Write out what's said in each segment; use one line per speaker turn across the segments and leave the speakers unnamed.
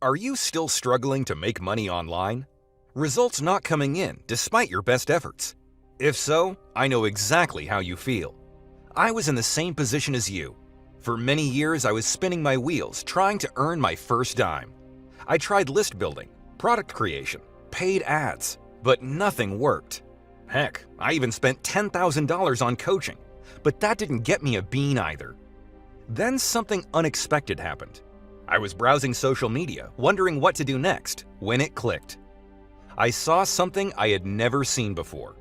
Are you still struggling to make money online? Results not coming in despite your best efforts? If so, I know exactly how you feel. I was in the same position as you. For many years, I was spinning my wheels trying to earn my first dime. I tried list building, product creation, paid ads, but nothing worked. Heck, I even spent $10,000 on coaching, but that didn't get me a bean either. Then something unexpected happened. I was browsing social media, wondering what to do next, when it clicked. I saw something I had never seen before.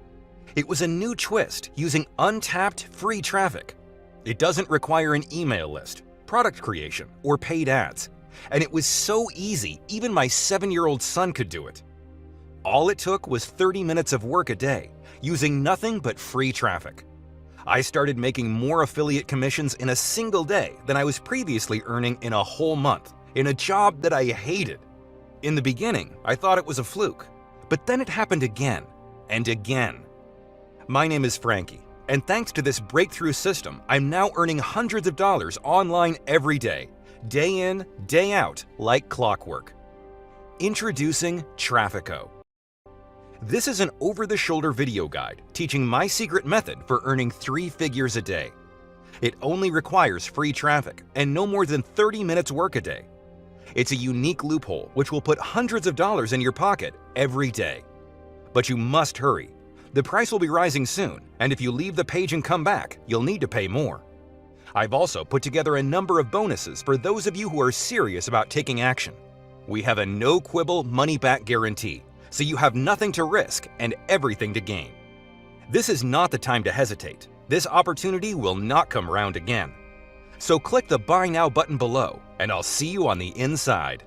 It was a new twist using untapped free traffic. It doesn't require an email list, product creation, or paid ads. And it was so easy, even my 7-year-old son could do it. All it took was 30 minutes of work a day, using nothing but free traffic. I started making more affiliate commissions in a single day than I was previously earning in a whole month, in a job that I hated. In the beginning, I thought it was a fluke, but then it happened again and again. My name is Frankie, and thanks to this breakthrough system, I'm now earning hundreds of dollars online every day, day in, day out, like clockwork. Introducing Traffico. This is an over-the-shoulder video guide teaching my secret method for earning 3 figures a day. It only requires free traffic and no more than 30 minutes work a day. It's a unique loophole which will put hundreds of dollars in your pocket every day. But you must hurry. The price will be rising soon, and if you leave the page and come back, you'll need to pay more. I've also put together a number of bonuses for those of you who are serious about taking action. We have a no-quibble money-back guarantee, so you have nothing to risk and everything to gain. This is not the time to hesitate. This opportunity will not come around again. So click the Buy Now button below, and I'll see you on the inside.